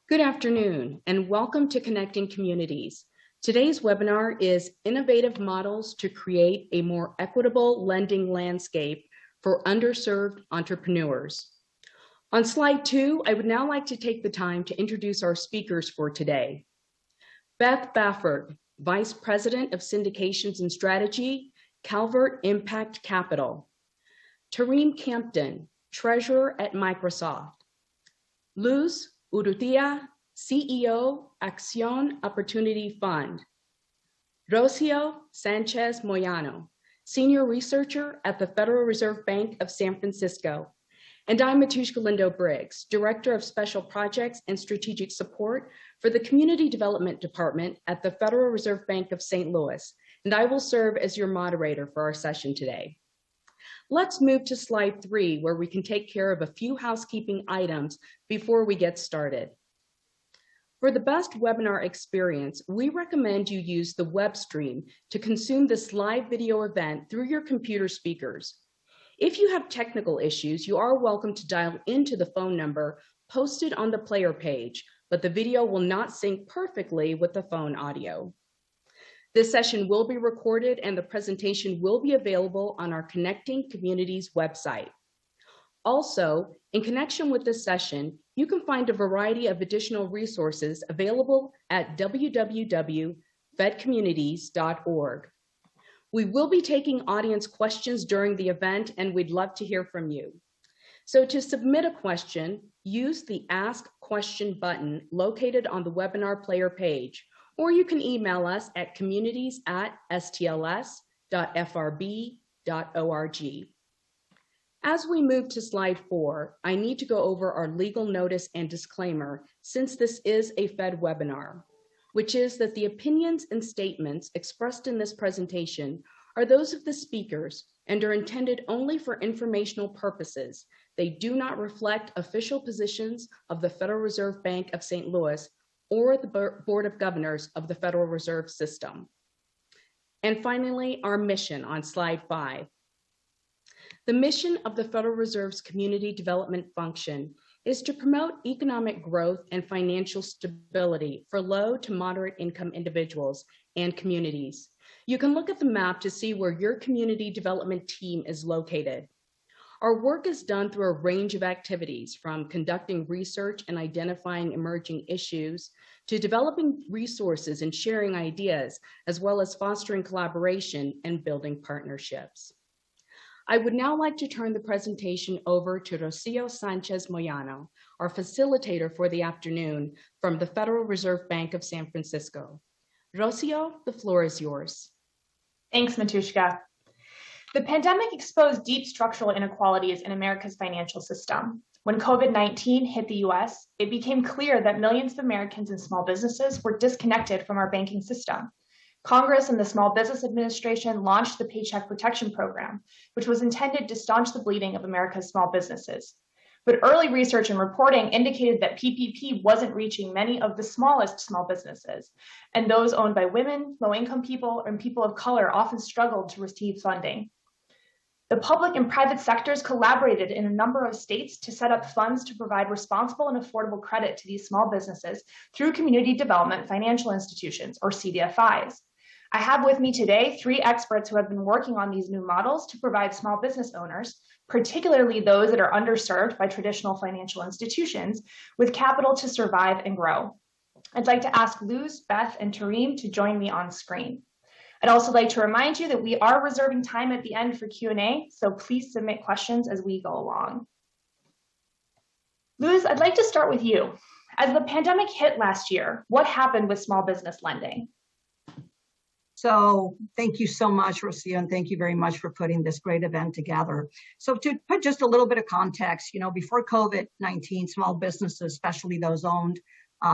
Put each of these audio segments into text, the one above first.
Good afternoon, and welcome to Connecting Communities. Today's webinar is Innovative Models to Create a More Equitable Lending Landscape for Underserved Entrepreneurs. On slide 2, I would now like to take the time to introduce our speakers for today. Beth Bafford, Vice President of Syndications and Strategy, Calvert Impact Capital. Tareem Campton, Treasurer at Microsoft. Luz Urrutia, CEO, Acción Opportunity Fund. Rocio Sanchez Moyano, Senior Researcher at the Federal Reserve Bank of San Francisco. And I'm Matushka Lindo-Briggs, Director of Special Projects and Strategic Support for the Community Development Department at the Federal Reserve Bank of St. Louis, and I will serve as your moderator for our session today. Let's move to slide 3, where we can take care of a few housekeeping items before we get started. For the best webinar experience, we recommend you use the web stream to consume this live video event through your computer speakers. If you have technical issues, you are welcome to dial into the phone number posted on the player page, but the video will not sync perfectly with the phone audio. This session will be recorded and the presentation will be available on our Connecting Communities website. Also, in connection with this session, you can find a variety of additional resources available at www.fedcommunities.org. We will be taking audience questions during the event, and we'd love to hear from you. So to submit a question, use the Ask Question button located on the webinar player page, or you can email us at communities@stls.frb.org. As we move to slide 4, I need to go over our legal notice and disclaimer, since this is a Fed webinar, which is that the opinions and statements expressed in this presentation are those of the speakers and are intended only for informational purposes. They do not reflect official positions of the Federal Reserve Bank of St. Louis or the Board of Governors of the Federal Reserve System. And finally, our mission on slide 5. The mission of the Federal Reserve's community development function is to promote economic growth and financial stability for low to moderate income individuals and communities. You can look at the map to see where your community development team is located. Our work is done through a range of activities, from conducting research and identifying emerging issues to developing resources and sharing ideas, as well as fostering collaboration and building partnerships. I would now like to turn the presentation over to Rocio Sanchez Moyano, our facilitator for the afternoon from the Federal Reserve Bank of San Francisco. Rocio, the floor is yours. Thanks, Matushka. The pandemic exposed deep structural inequalities in America's financial system. When COVID-19 hit the US, it became clear that millions of Americans and small businesses were disconnected from our banking system. Congress and the Small Business Administration launched the Paycheck Protection Program, which was intended to staunch the bleeding of America's small businesses. But early research and reporting indicated that PPP wasn't reaching many of the smallest small businesses, and those owned by women, low-income people, and people of color often struggled to receive funding. The public and private sectors collaborated in a number of states to set up funds to provide responsible and affordable credit to these small businesses through community development financial institutions, or CDFIs. I have with me today 3 experts who have been working on these new models to provide small business owners, particularly those that are underserved by traditional financial institutions, with capital to survive and grow. I'd like to ask Luz, Beth, and Tareem to join me on screen. I'd also like to remind you that we are reserving time at the end for Q&A, so please submit questions as we go along. Luz, I'd like to start with you. As the pandemic hit last year, what happened with small business lending? So thank you so much, Rocio, and thank you very much for putting this great event together. So to put just a little bit of context, before COVID-19, small businesses, especially those owned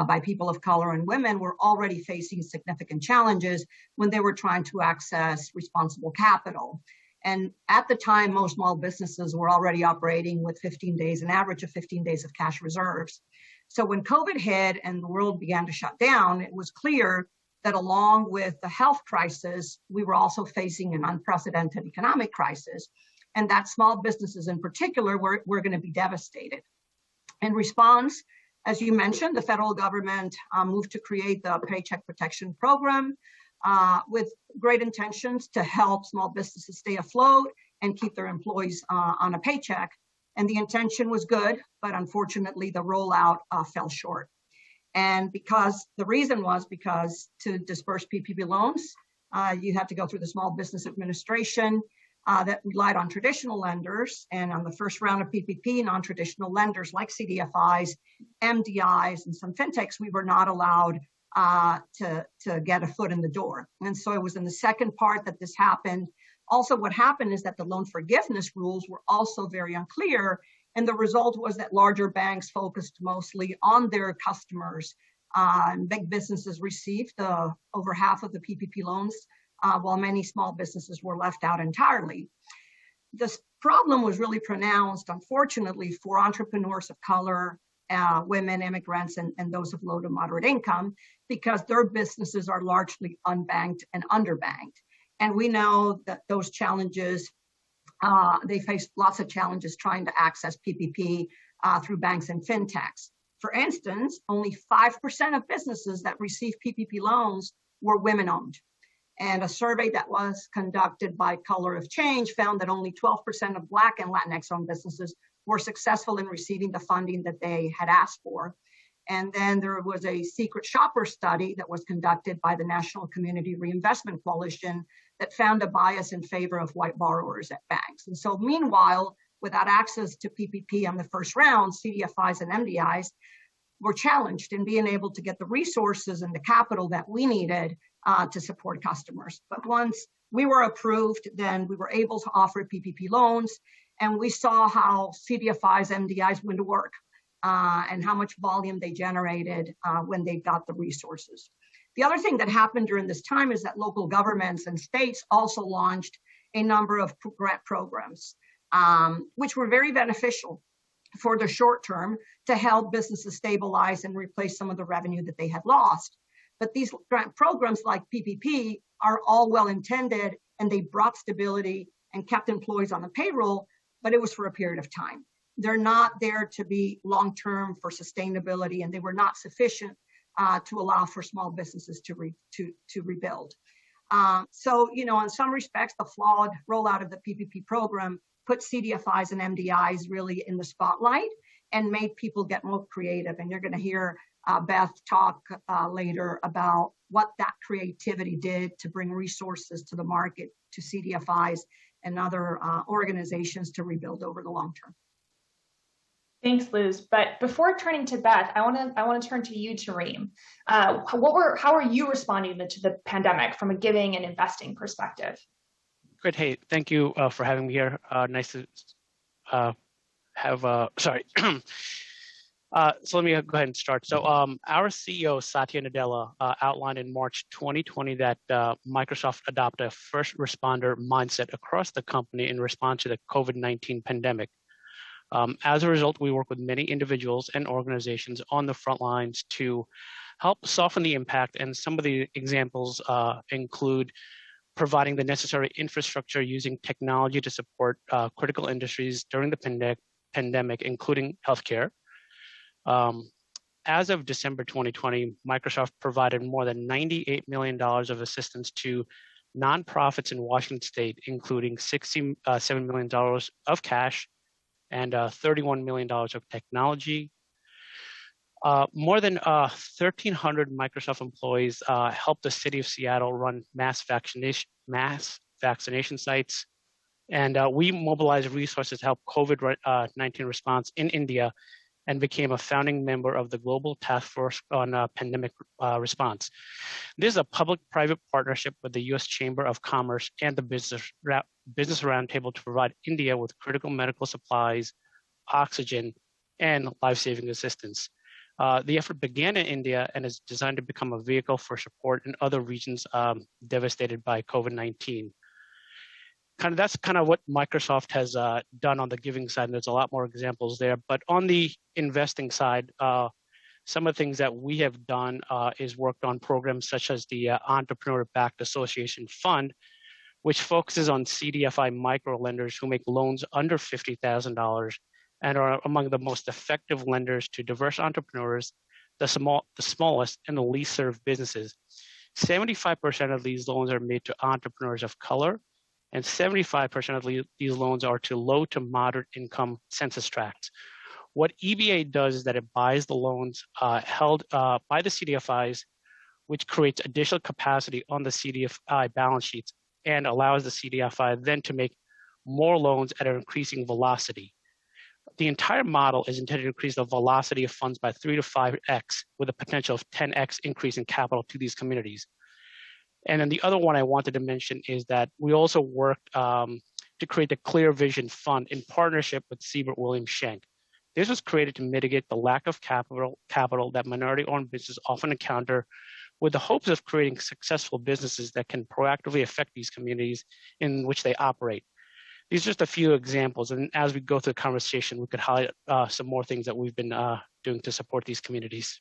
by people of color and women, were already facing significant challenges when they were trying to access responsible capital. And at the time, most small businesses were already operating with an average of 15 days of cash reserves. So when COVID hit and the world began to shut down, it was clear that along with the health crisis, we were also facing an unprecedented economic crisis, and that small businesses in particular were going to be devastated. In response, As you mentioned, the federal government moved to create the Paycheck Protection Program with great intentions to help small businesses stay afloat and keep their employees on a paycheck. And the intention was good, but unfortunately the rollout fell short. And because the reason was because to disperse PPP loans, you had to go through the Small Business Administration that relied on traditional lenders. And on the first round of PPP, non-traditional lenders like CDFIs, MDIs, and some fintechs, we were not allowed to get a foot in the door. And so it was in the second part that this happened. Also, what happened is that the loan forgiveness rules were also very unclear. And the result was that larger banks focused mostly on their customers. Big businesses received over half of the PPP loans, while many small businesses were left out entirely. This problem was really pronounced, unfortunately, for entrepreneurs of color, women, immigrants, and those of low to moderate income, because their businesses are largely unbanked and underbanked. And we know that those challenges, they face lots of challenges trying to access PPP through banks and fintechs. For instance, only 5% of businesses that receive PPP loans were women-owned. And a survey that was conducted by Color of Change found that only 12% of Black and Latinx-owned businesses were successful in receiving the funding that they had asked for. And then there was a secret shopper study that was conducted by the National Community Reinvestment Coalition that found a bias in favor of white borrowers at banks. And so meanwhile, without access to PPP on the first round, CDFIs and MDIs were challenged in being able to get the resources and the capital that we needed to support customers. But once we were approved, then we were able to offer PPP loans, and we saw how CDFIs, MDIs went to work and how much volume they generated when they got the resources. The other thing that happened during this time is that local governments and states also launched a number of grant programs, which were very beneficial for the short term to help businesses stabilize and replace some of the revenue that they had lost. But these grant programs like PPP are all well-intended, and they brought stability and kept employees on the payroll, but it was for a period of time. They're not there to be long-term for sustainability, and they were not sufficient to allow for small businesses to rebuild. So, in some respects, the flawed rollout of the PPP program put CDFIs and MDIs really in the spotlight and made people get more creative. And you're going to hear Beth talk later about what that creativity did to bring resources to the market, to CDFIs and other organizations to rebuild over the long term. Thanks, Luz. But before turning to Beth, I want to turn to you, Tareem. How are you responding to the pandemic from a giving and investing perspective? Great. Hey, thank you for having me here. Nice to have. Sorry. So let me go ahead and start. So our CEO, Satya Nadella, outlined in March 2020 that Microsoft adopt a first responder mindset across the company in response to the COVID-19 pandemic. As a result, we work with many individuals and organizations on the front lines to help soften the impact. And some of the examples include providing the necessary infrastructure using technology to support critical industries during the pandemic, including healthcare. As of December 2020, Microsoft provided more than $98 million of assistance to nonprofits in Washington State, including $67 million of cash and $31 million of technology. More than 1,300 Microsoft employees helped the city of Seattle run mass vaccination sites. And we mobilized resources to help COVID-19 response in India and became a founding member of the Global Task Force on Pandemic Response. This is a public-private partnership with the U.S. Chamber of Commerce and the Business Roundtable to provide India with critical medical supplies, oxygen, and life-saving assistance. The effort began in India and is designed to become a vehicle for support in other regions devastated by COVID-19. That's kind of what Microsoft has done on the giving side, and there's a lot more examples there. But on the investing side, some of the things that we have done is worked on programs such as the Entrepreneur-Backed Association Fund, which focuses on CDFI micro lenders who make loans under $50,000 and are among the most effective lenders to diverse entrepreneurs, the smallest and the least served businesses. 75% of these loans are made to entrepreneurs of color, and 75% of these loans are to low to moderate income census tracts. What EBA does is that it buys the loans held by the CDFIs, which creates additional capacity on the CDFI balance sheets and allows the CDFI then to make more loans at an increasing velocity. The entire model is intended to increase the velocity of funds by 3 to 5x with a potential of 10x increase in capital to these communities. And then the other one I wanted to mention is that we also worked to create the Clear Vision Fund in partnership with Siebert Williams Shank. This was created to mitigate the lack of capital that minority-owned businesses often encounter, with the hopes of creating successful businesses that can proactively affect these communities in which they operate. These are just a few examples, and as we go through the conversation, we could highlight some more things that we've been doing to support these communities.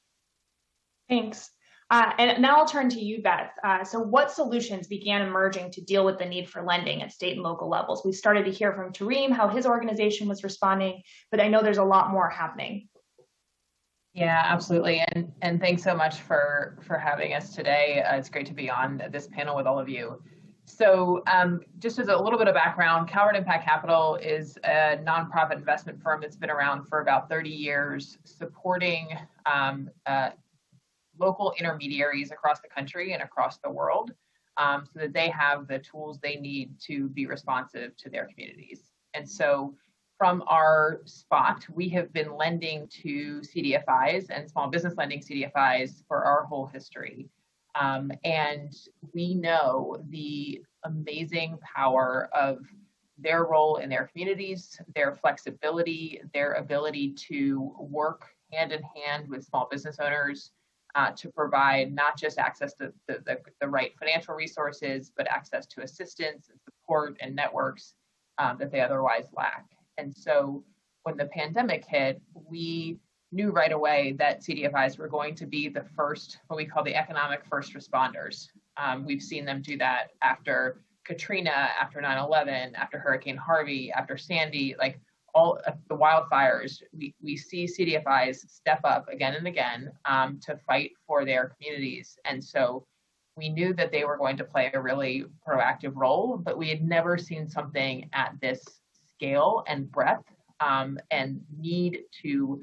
Thanks. And now I'll turn to you, Beth. So what solutions began emerging to deal with the need for lending at state and local levels? We started to hear from Tareem how his organization was responding, but I know there's a lot more happening. Yeah, absolutely. And thanks so much for having us today. It's great to be on this panel with all of you. So just as a little bit of background, Calvert Impact Capital is a nonprofit investment firm that's been around for about 30 years, supporting local intermediaries across the country and across the world so that they have the tools they need to be responsive to their communities. And so from our spot, we have been lending to CDFIs and small business lending CDFIs for our whole history. And we know the amazing power of their role in their communities, their flexibility, their ability to work hand in hand with small business owners to provide not just access to the right financial resources, but access to assistance and support and networks that they otherwise lack. And so when the pandemic hit, we knew right away that CDFIs were going to be the first, what we call the economic first responders. We've seen them do that after Katrina, after 9/11, after Hurricane Harvey, after Sandy, like all the wildfires. We see CDFIs step up again and again to fight for their communities. And so we knew that they were going to play a really proactive role, but we had never seen something at this scale and breadth and need to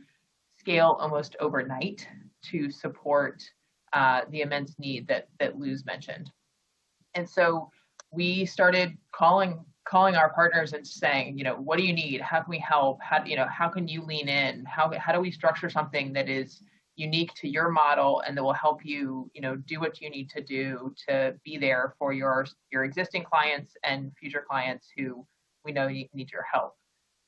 scale almost overnight to support the immense need that Lou's mentioned. And so we started calling our partners and saying, what do you need? How can we help? How can you lean in? How do we structure something that is unique to your model and that will help you, do what you need to do to be there for your existing clients and future clients who we know need your help.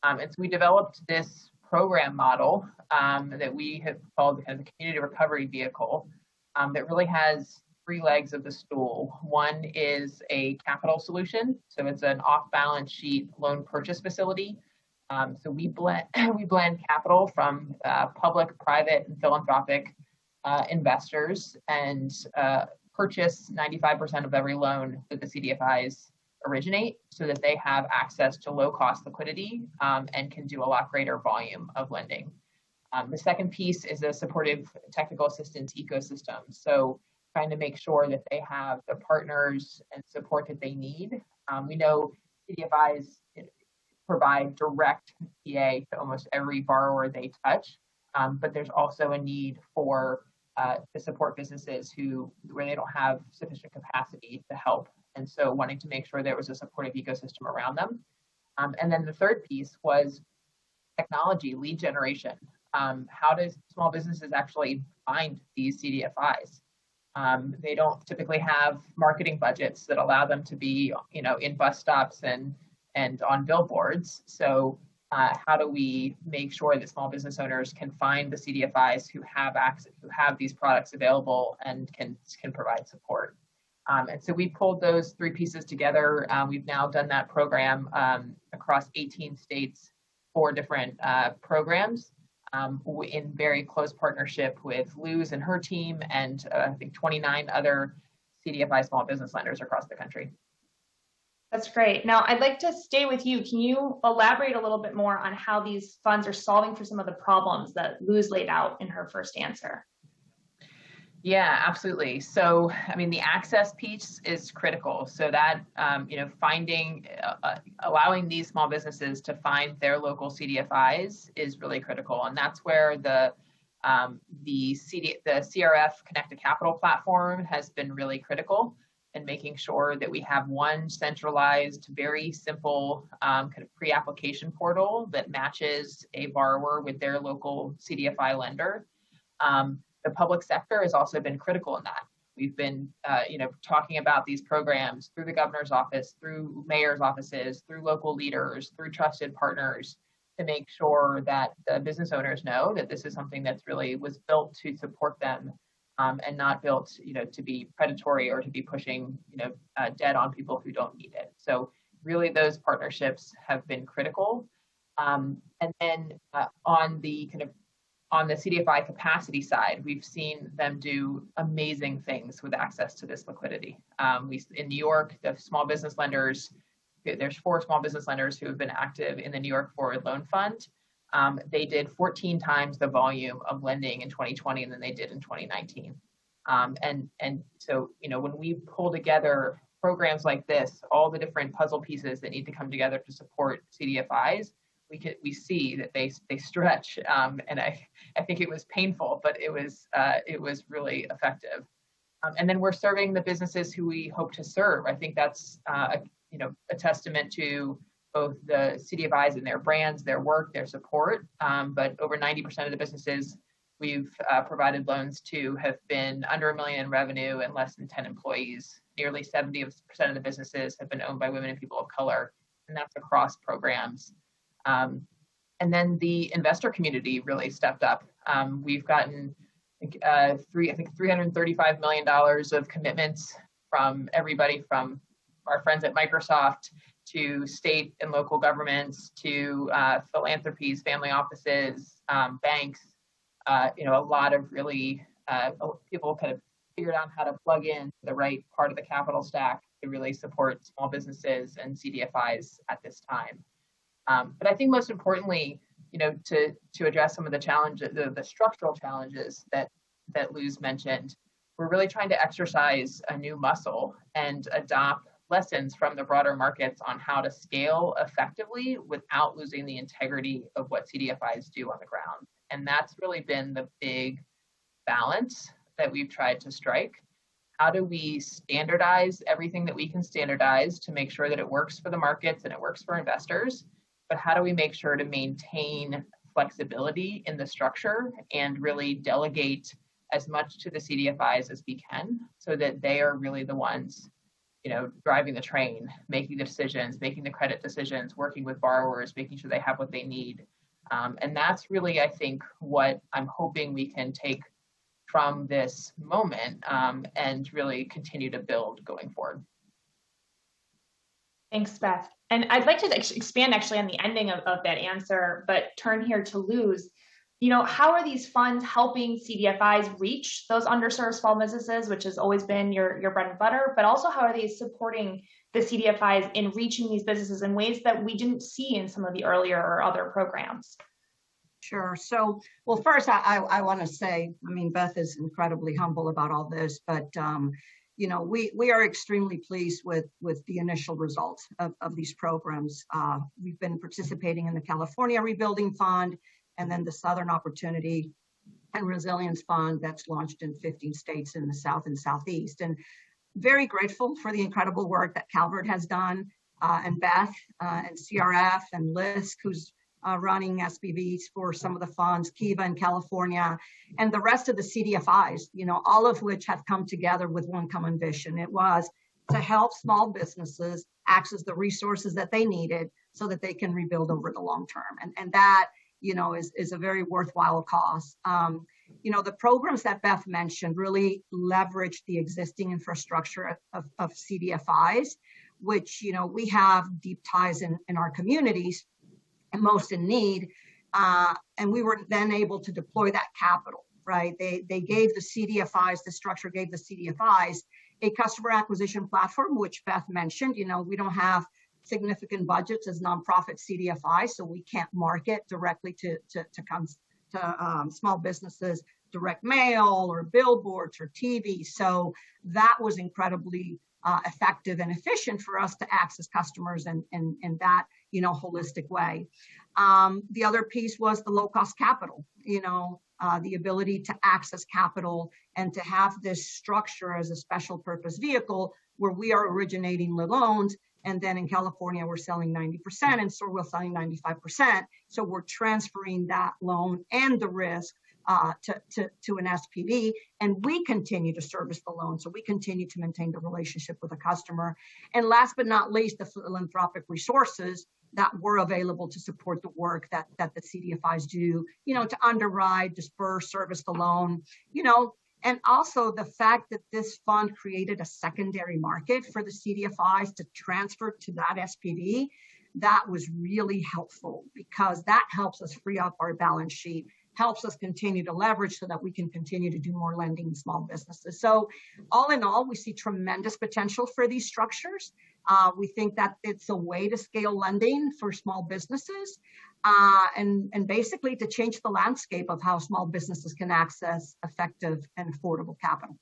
And so we developed this program model that we have called the kind of the community recovery vehicle that really has 3 legs of the stool. One is a capital solution. So it's an off-balance sheet loan purchase facility. So we blend capital from public, private, and philanthropic investors and purchase 95% of every loan that the CDFIs originate so that they have access to low-cost liquidity and can do a lot greater volume of lending. The second piece is a supportive technical assistance ecosystem. So trying to make sure that they have the partners and support that they need. We know CDFIs provide direct PA to almost every borrower they touch, but there's also a need for to support businesses where they don't have sufficient capacity to help. And so wanting to make sure there was a supportive ecosystem around them. And then the third piece was technology, lead generation. How does small businesses actually find these CDFIs? They don't typically have marketing budgets that allow them to be, in bus stops and on billboards. So how do we make sure that small business owners can find the CDFIs who have access, who have these products available and can provide support? And so we pulled those 3 pieces together. We've now done that program across 18 states, 4 different programs. In very close partnership with Luz and her team and I think 29 other CDFI small business lenders across the country. That's great. Now, I'd like to stay with you. Can you elaborate a little bit more on how these funds are solving for some of the problems that Luz laid out in her first answer? Yeah, absolutely. So, I mean, the access piece is critical. So that, allowing these small businesses to find their local CDFIs is really critical. And that's where the CRF Connected Capital platform has been really critical in making sure that we have one centralized, very simple kind of pre-application portal that matches a borrower with their local CDFI lender. The public sector has also been critical in that. We've been, talking about these programs through the governor's office, through mayor's offices, through local leaders, through trusted partners, to make sure that the business owners know that this is something that's really was built to support them, and not built, to be predatory or to be pushing, debt on people who don't need it. So really, those partnerships have been critical. And then on the CDFI capacity side, we've seen them do amazing things with access to this liquidity. In New York, the small business lenders, there's 4 small business lenders who have been active in the New York Forward Loan Fund. They did 14 times the volume of lending in 2020 than they did in 2019. And so, when we pull together programs like this, all the different puzzle pieces that need to come together to support CDFIs, we see that they stretch, and I think it was painful, but it was really effective. And then we're serving the businesses who we hope to serve. I think that's a testament to both the CDFIs and their brands, their work, their support. But over 90% of the businesses we've provided loans to have been under $1 million in revenue and less than 10 employees. Nearly 70% of the businesses have been owned by women and people of color, and that's across programs. And then the investor community really stepped up. We've gotten, $335 million of commitments from everybody from our friends at Microsoft to state and local governments to philanthropies, family offices, banks. A lot of really people kind of figured out how to plug in the right part of the capital stack to really support small businesses and CDFIs at this time. But I think most importantly, to address some of the challenges, the structural challenges that Luz mentioned, we're really trying to exercise a new muscle and adopt lessons from the broader markets on how to scale effectively without losing the integrity of what CDFIs do on the ground. And that's really been the big balance that we've tried to strike. How do we standardize everything that we can standardize to make sure that it works for the markets and it works for investors? But how do we make sure to maintain flexibility in the structure and really delegate as much to the CDFIs as we can so that they are really the ones, driving the train, making the decisions, making the credit decisions, working with borrowers, making sure they have what they need. And that's really, I think, what I'm hoping we can take from this moment and really continue to build going forward. Thanks, Beth. And I'd like to expand actually on the ending of that answer, but turn here to Luz. How are these funds helping CDFIs reach those underserved small businesses, which has always been your bread and butter, but also how are they supporting the CDFIs in reaching these businesses in ways that we didn't see in some of the earlier or other programs? Sure. So, well, first, I want to say, Beth is incredibly humble about all this, but we are extremely pleased with the initial results of these programs. We've been participating in the California Rebuilding Fund and then the Southern Opportunity and Resilience Fund that's launched in 15 states in the South and Southeast. And very grateful for the incredible work that Calvert has done, and Beth and CRF and Lisk, who's running SPVs for some of the funds, Kiva in California, and the rest of the CDFIs, all of which have come together with one common vision. It was to help small businesses access the resources that they needed so that they can rebuild over the long term. And that, is a very worthwhile cause. The programs that Beth mentioned really leverage the existing infrastructure of CDFIs, which, we have deep ties in our communities and most in need. And we were then able to deploy that capital, right? They gave the CDFIs, the structure gave the CDFIs a customer acquisition platform, which Beth mentioned. We don't have significant budgets as nonprofit CDFI, so we can't market directly to small businesses, direct mail or billboards or TV. So that was incredibly effective and efficient for us to access customers in that holistic way. The other piece was the low cost capital, the ability to access capital and to have this structure as a special purpose vehicle where we are originating the loans. And then in California, we're selling 90%, and so we're selling 95%. So we're transferring that loan and the risk to an SPV, and we continue to service the loan. So we continue to maintain the relationship with the customer. And last but not least, the philanthropic resources that were available to support the work that the CDFIs do, to underwrite, disperse, service the loan, and also the fact that this fund created a secondary market for the CDFIs to transfer to that SPV, that was really helpful because that helps us free up our balance sheet, helps us continue to leverage so that we can continue to do more lending in small businesses. So all in all, we see tremendous potential for these structures. We think that it's a way to scale lending for small businesses and basically to change the landscape of how small businesses can access effective and affordable capital.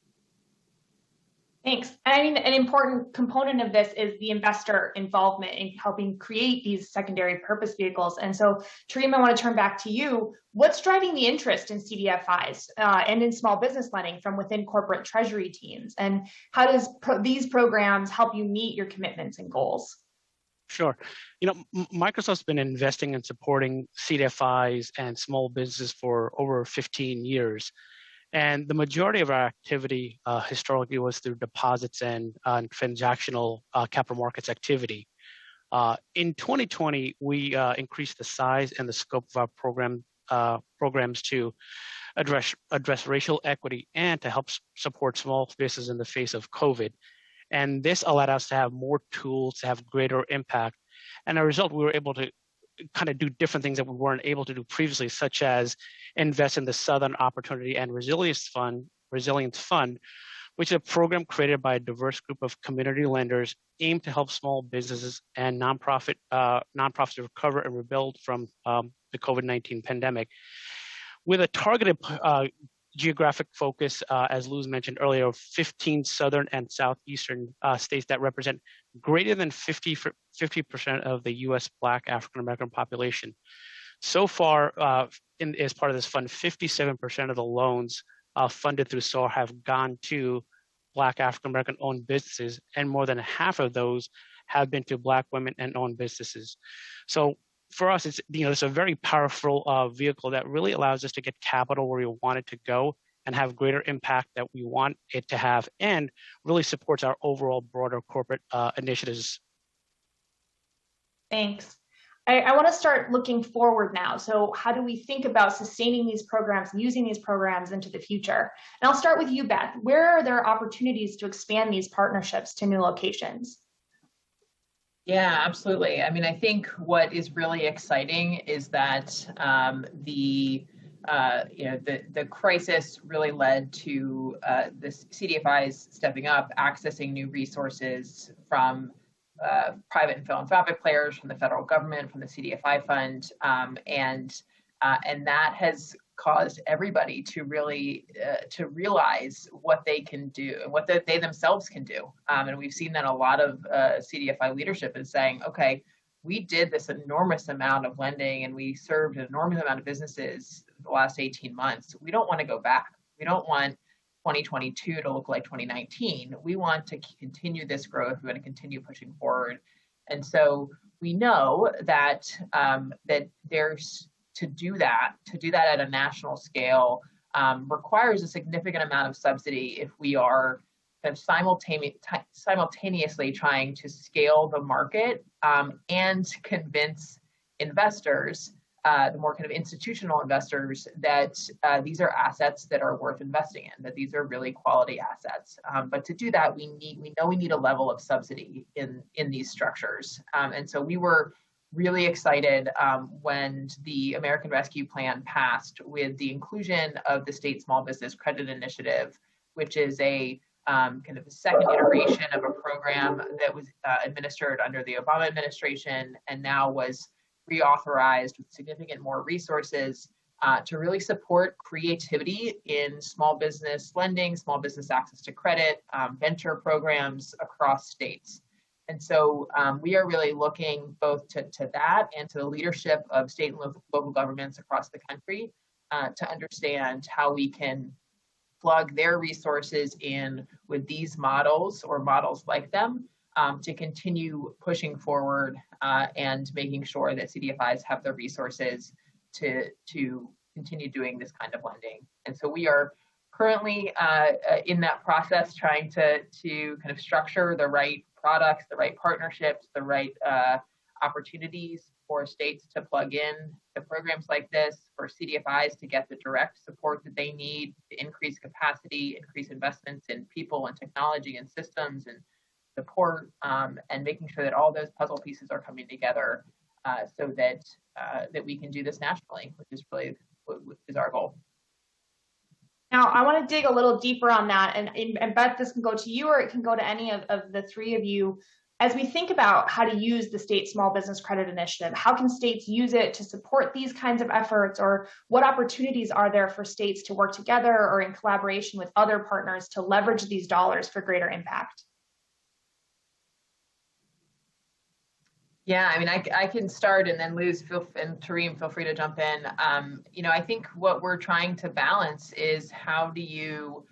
Thanks. And I mean, an important component of this is the investor involvement in helping create these secondary purpose vehicles. And so, Tareem, I want to turn back to you. What's driving the interest in CDFIs and in small business lending from within corporate treasury teams? And how does these programs help you meet your commitments and goals? Sure. Microsoft's been investing and supporting CDFIs and small businesses for over 15 years. And the majority of our activity historically was through deposits and transactional capital markets activity. In 2020, we increased the size and the scope of our programs to address racial equity and to help support small businesses in the face of COVID. And this allowed us to have more tools to have greater impact. And as a result, we were able to kind of do different things that we weren't able to do previously, such as invest in the Southern Opportunity and Resilience Fund, which is a program created by a diverse group of community lenders aimed to help small businesses and nonprofits recover and rebuild from the COVID-19 pandemic. With a targeted geographic focus, as Luz mentioned earlier, of 15 southern and southeastern states that represent greater than 50% of the U.S. Black African American population. So far, as part of this fund, 57% of the loans funded through SOAR have gone to Black African American owned businesses, and more than half of those have been to Black women and owned businesses. So for us, it's a very powerful vehicle that really allows us to get capital where we want it to go and have greater impact that we want it to have, and really supports our overall broader corporate initiatives. Thanks. I want to start looking forward now. So how do we think about sustaining these programs and using these programs into the future? And I'll start with you, Beth. Where are there opportunities to expand these partnerships to new locations? Yeah, absolutely. I mean, I think what is really exciting is that the crisis really led to the CDFIs stepping up, accessing new resources from private and philanthropic players, from the federal government, from the CDFI fund, and that has caused everybody to really to realize what they can do and what they themselves can do. And we've seen that a lot of CDFI leadership is saying, okay, we did this enormous amount of lending and we served an enormous amount of businesses the last 18 months. We don't want to go back. We don't want 2022 to look like 2019. We want to continue this growth. We want to continue pushing forward. And so we know that that there's to do that at a national scale requires a significant amount of subsidy if we are kind of simultaneously trying to scale the market and convince investors, the more kind of institutional investors, that these are assets that are worth investing in, that these are really quality assets. But to do that, we know we need a level of subsidy in these structures. And so we were really excited when the American Rescue Plan passed with the inclusion of the State Small Business Credit Initiative, which is a kind of the second iteration of a program that was administered under the Obama administration and now was reauthorized with significant more resources to really support creativity in small business lending, small business access to credit, venture programs across states. And so we are really looking both to that and to the leadership of state and local governments across the country to understand how we can plug their resources in with these models or models like them to continue pushing forward and making sure that CDFIs have the resources to continue doing this kind of lending. And so we are currently in that process trying to kind of structure the right products, the right partnerships, the right opportunities for states to plug in to programs like this, for CDFIs to get the direct support that they need to increase capacity, increase investments in people and technology and systems and support, and making sure that all those puzzle pieces are coming together so that we can do this nationally, which is really what is our goal. Now, I want to dig a little deeper on that, and Beth, this can go to you or it can go to any of the three of you. As we think about how to use the state small business credit initiative, how can states use it to support these kinds of efforts, or what opportunities are there for states to work together or in collaboration with other partners to leverage these dollars for greater impact? Yeah, I mean, I can start, and then Luz and Tareem, feel free to jump in. I think what we're trying to balance is how do you,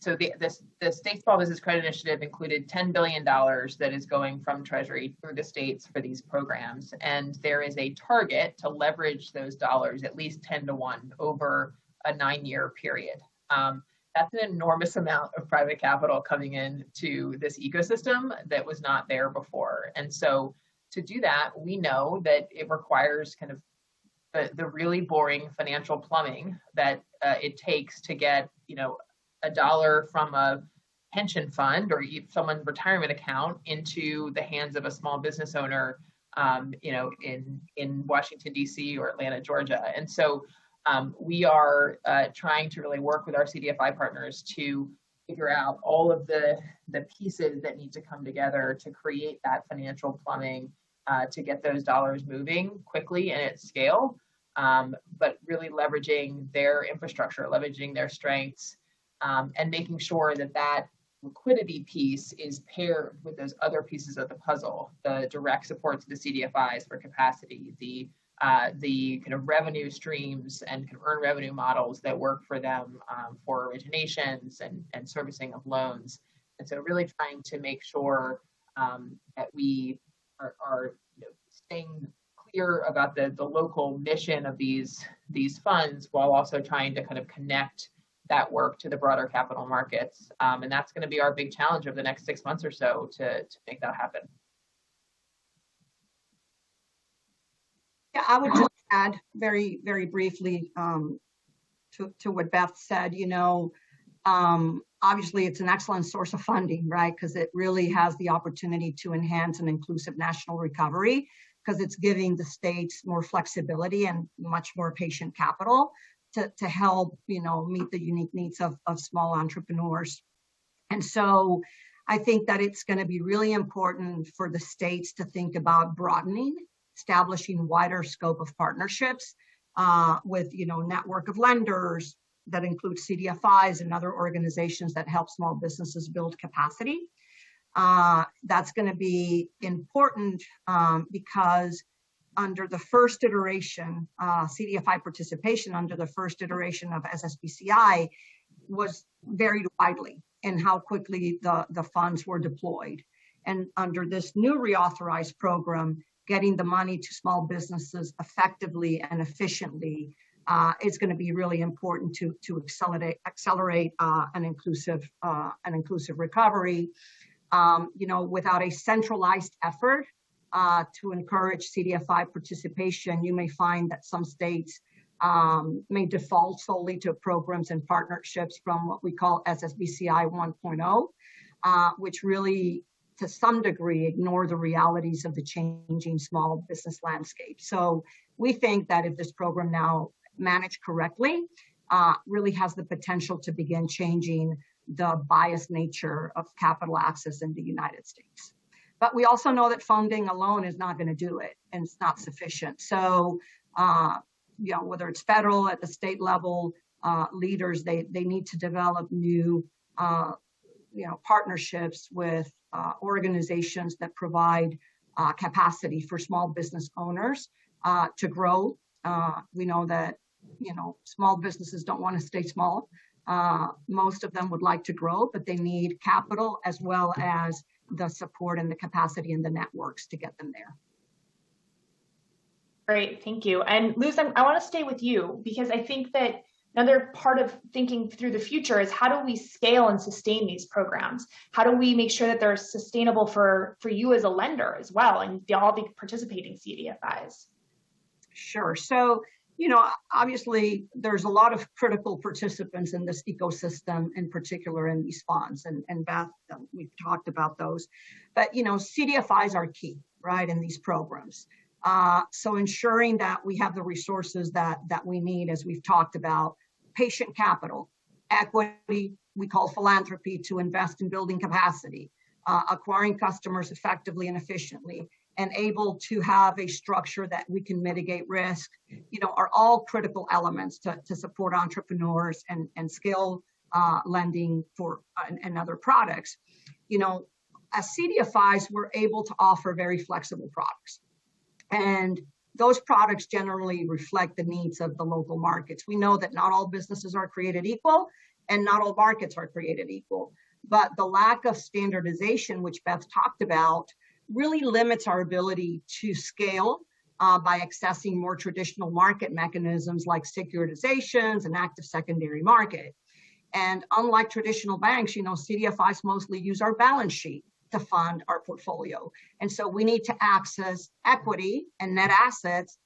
so the State Small Business Credit Initiative included $10 billion that is going from Treasury through the states for these programs. And there is a target to leverage those dollars at least 10 to 1 over a 9-year period. That's an enormous amount of private capital coming in to this ecosystem that was not there before. And so to do that, we know that it requires kind of the really boring financial plumbing that it takes to get, a dollar from a pension fund or someone's retirement account into the hands of a small business owner, in Washington, D.C. or Atlanta, Georgia. And so we are trying to really work with our CDFI partners to figure out all of the pieces that need to come together to create that financial plumbing to get those dollars moving quickly and at scale, but really leveraging their infrastructure, leveraging their strengths, and making sure that liquidity piece is paired with those other pieces of the puzzle, the direct support to the CDFIs for capacity, the kind of revenue streams and kind of earn revenue models that work for them for originations and servicing of loans. And so really trying to make sure that we are staying clear about the local mission of these funds while also trying to kind of connect that work to the broader capital markets. And that's going to be our big challenge over the next 6 months or so to make that happen. Yeah, I would just add very, very briefly to what Beth said. Obviously, it's an excellent source of funding, right? Because it really has the opportunity to enhance an inclusive national recovery, because it's giving the states more flexibility and much more patient capital to help, meet the unique needs of small entrepreneurs. And so I think that it's going to be really important for the states to think about broadening, establishing wider scope of partnerships with, network of lenders that include CDFIs and other organizations that help small businesses build capacity. That's going to be important because under the first iteration, CDFI participation under the first iteration of SSBCI was varied widely in how quickly the funds were deployed. And under this new reauthorized program, getting the money to small businesses effectively and efficiently is going to be really important to accelerate an inclusive recovery. Without a centralized effort to encourage CDFI participation, you may find that some states may default solely to programs and partnerships from what we call SSBCI 1.0, which really, to some degree, ignore the realities of the changing small business landscape. So we think that if this program now managed correctly, really has the potential to begin changing the biased nature of capital access in the United States. But we also know that funding alone is not going to do it, and it's not sufficient. So, whether it's federal, at the state level, leaders, they need to develop new, partnerships with organizations that provide capacity for small business owners to grow. We know that, small businesses don't want to stay small. Most of them would like to grow, but they need capital as well as the support and the capacity and the networks to get them there. Great, thank you. And Luz, I want to stay with you because I think that another part of thinking through the future is how do we scale and sustain these programs? How do we make sure that they're sustainable for you as a lender as well and all the participating CDFIs? Sure. So, obviously there's a lot of critical participants in this ecosystem, in particular in these funds, and Beth, we've talked about those. But, CDFIs are key, right, in these programs. So ensuring that we have the resources that we need, as we've talked about, patient capital, equity, we call philanthropy, to invest in building capacity, acquiring customers effectively and efficiently, and able to have a structure that we can mitigate risk, are all critical elements to support entrepreneurs and scale lending for and other products. As CDFIs, we're able to offer very flexible products. And those products generally reflect the needs of the local markets. We know that not all businesses are created equal and not all markets are created equal. But the lack of standardization, which Beth talked about, really limits our ability to scale by accessing more traditional market mechanisms like securitizations and active secondary market. And unlike traditional banks, CDFIs mostly use our balance sheet to fund our portfolio. And so we need to access equity and net assets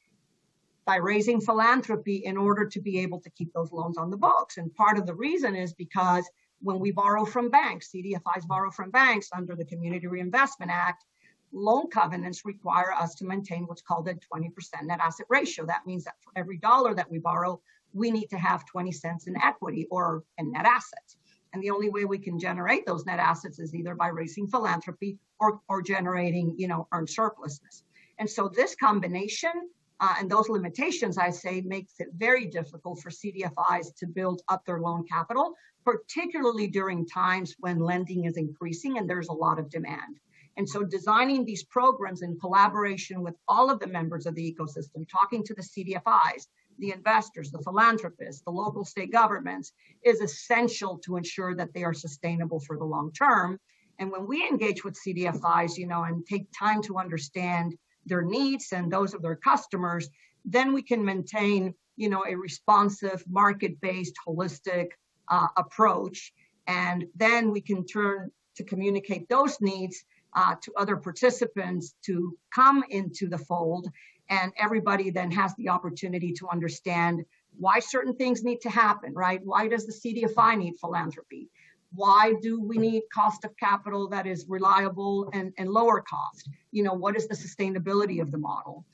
by raising philanthropy in order to be able to keep those loans on the books. And part of the reason is because when we borrow from banks, CDFIs borrow from banks under the Community Reinvestment Act, loan covenants require us to maintain what's called a 20% net asset ratio. That means that for every dollar that we borrow, we need to have 20 cents in equity or in net assets. And the only way we can generate those net assets is either by raising philanthropy or generating, earned surpluses. And so this combination and those limitations, I say, makes it very difficult for CDFIs to build up their loan capital, particularly during times when lending is increasing and there's a lot of demand. And so designing these programs in collaboration with all of the members of the ecosystem, talking to the CDFIs, the investors, the philanthropists, the local state governments, is essential to ensure that they are sustainable for the long term. And when we engage with CDFIs, and take time to understand their needs and those of their customers, then we can maintain, a responsive, market-based, holistic approach. And then we can turn to communicate those needs to other participants to come into the fold. And everybody then has the opportunity to understand why certain things need to happen, right? Why does the CDFI need philanthropy? Why do we need cost of capital that is reliable and lower cost? What is the sustainability of the model?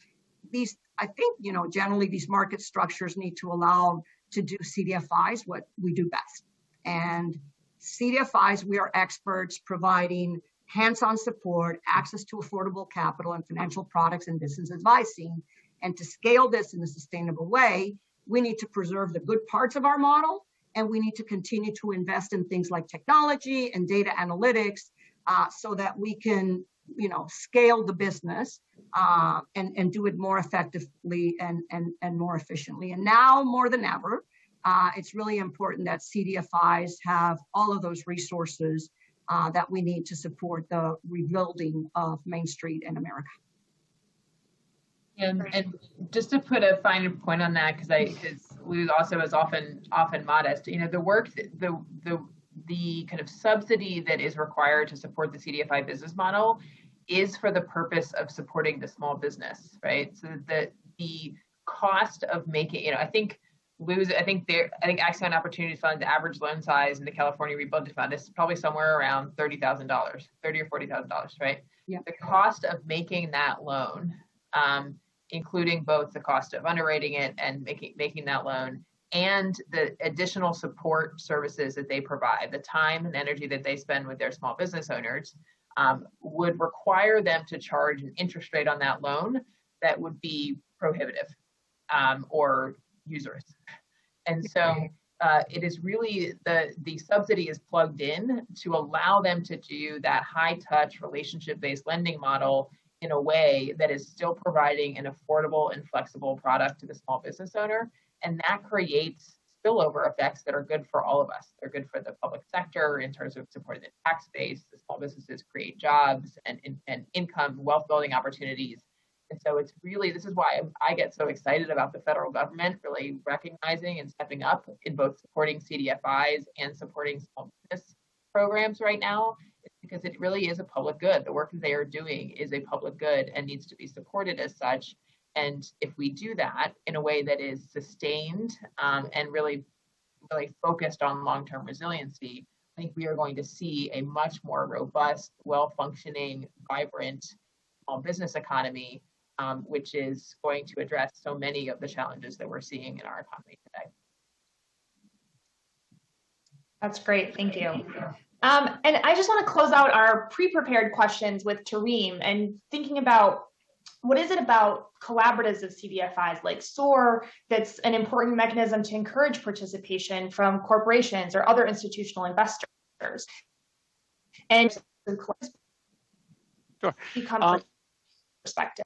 I think, generally these market structures need to allow to do CDFIs what we do best. And CDFIs, we are experts providing hands-on support, access to affordable capital and financial products and business advising. And to scale this in a sustainable way, we need to preserve the good parts of our model, and we need to continue to invest in things like technology and data analytics so that we can, scale the business and do it more effectively and more efficiently. And now more than ever, it's really important that CDFIs have all of those resources that we need to support the rebuilding of Main Street in America. And just to put a finer point on that, because Luz also is often modest, the work, the kind of subsidy that is required to support the CDFI business model is for the purpose of supporting the small business, right? So that the cost of making, I think Axion Opportunity Fund, the average loan size in the California Rebuilding Fund is probably somewhere around $30,000, $30,000 or $40,000, right? Yeah. The cost of making that loan, including both the cost of underwriting it and making that loan, and the additional support services that they provide, the time and energy that they spend with their small business owners, would require them to charge an interest rate on that loan that would be prohibitive or usurious. And so it is really the subsidy is plugged in to allow them to do that high touch relationship-based lending model in a way that is still providing an affordable and flexible product to the small business owner. And that creates spillover effects that are good for all of us. They're good for the public sector in terms of supporting the tax base. The small businesses create jobs and income, wealth building opportunities. And so it's really, this is why I get so excited about the federal government really recognizing and stepping up in both supporting CDFIs and supporting small business programs right now. It's because it really is a public good. The work that they are doing is a public good and needs to be supported as such. And if we do that in a way that is sustained and really focused on long-term resiliency, I think we are going to see a much more robust, well-functioning, vibrant small business economy, which is going to address so many of the challenges that we're seeing in our economy today. That's great. Thank you. And I just want to close out our pre-prepared questions with Tareem and thinking about what is it about collaboratives of CDFIs like SOAR that's an important mechanism to encourage participation from corporations or other institutional investors? And sure. Become perspective.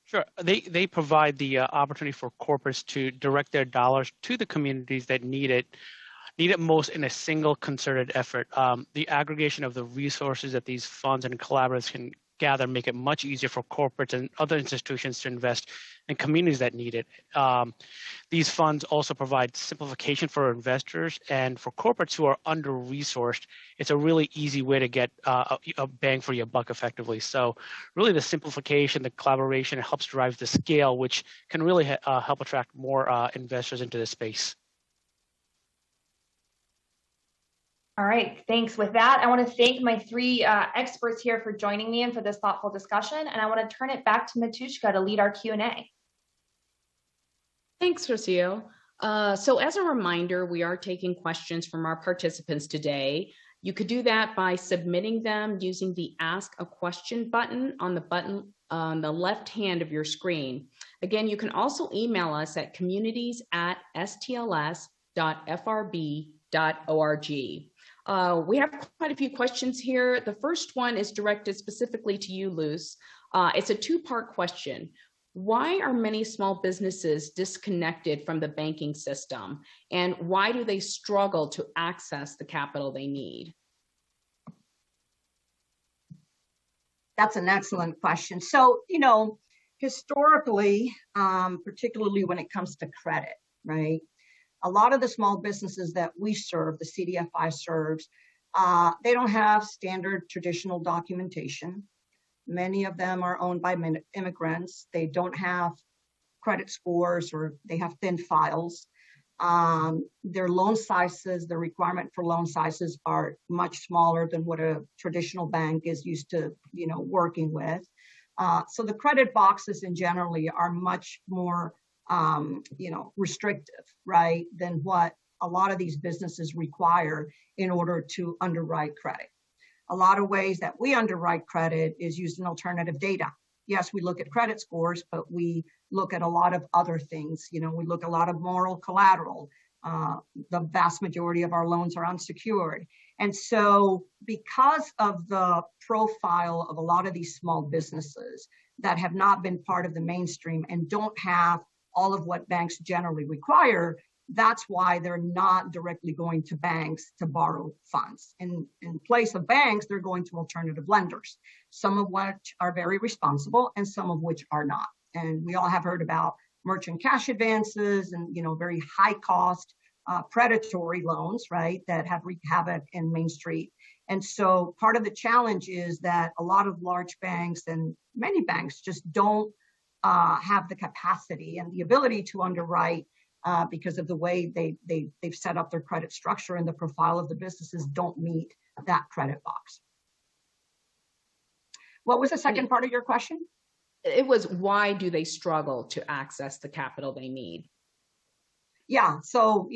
Sure. They provide the opportunity for corporates to direct their dollars to the communities that need it most in a single concerted effort. The aggregation of the resources that these funds and collaboratives can gather make it much easier for corporates and other institutions to invest in communities that need it. These funds also provide simplification for investors, and for corporates who are under-resourced, it's a really easy way to get a bang for your buck effectively. So really the simplification, the collaboration, it helps drive the scale, which can really help attract more investors into this space. All right, thanks. With that, I want to thank my three experts here for joining me and for this thoughtful discussion. And I want to turn it back to Matushka to lead our Q&A. Thanks, Rocio. So as a reminder, we are taking questions from our participants today. You could do that by submitting them using the Ask a Question button on the left hand of your screen. Again, you can also email us at communities@stls.frb.org. We have quite a few questions here. The first one is directed specifically to you, Luz. It's a two-part question. Why are many small businesses disconnected from the banking system? And why do they struggle to access the capital they need? That's an excellent question. So, historically, particularly when it comes to credit, right? A lot of the small businesses that we serve, the CDFI serves, they don't have standard traditional documentation. Many of them are owned by immigrants. They don't have credit scores, or they have thin files. Their loan sizes, the requirement for loan sizes are much smaller than what a traditional bank is used to, working with. So the credit boxes in generally are much more restrictive, right, than what a lot of these businesses require in order to underwrite credit. A lot of ways that we underwrite credit is using alternative data. Yes, we look at credit scores, but we look at a lot of other things. We look at a lot of moral collateral. The vast majority of our loans are unsecured. And so because of the profile of a lot of these small businesses that have not been part of the mainstream and don't have all of what banks generally require, that's why they're not directly going to banks to borrow funds. In place of banks, they're going to alternative lenders, some of which are very responsible and some of which are not. And we all have heard about merchant cash advances and, very high cost predatory loans, right, that have wreaked havoc in Main Street. And so part of the challenge is that a lot of large banks and many banks just don't have the capacity and the ability to underwrite because of the way they've set up their credit structure, and the profile of the businesses don't meet that credit box. What was the second part of your question? It was, why do they struggle to access the capital they need? Yeah, so,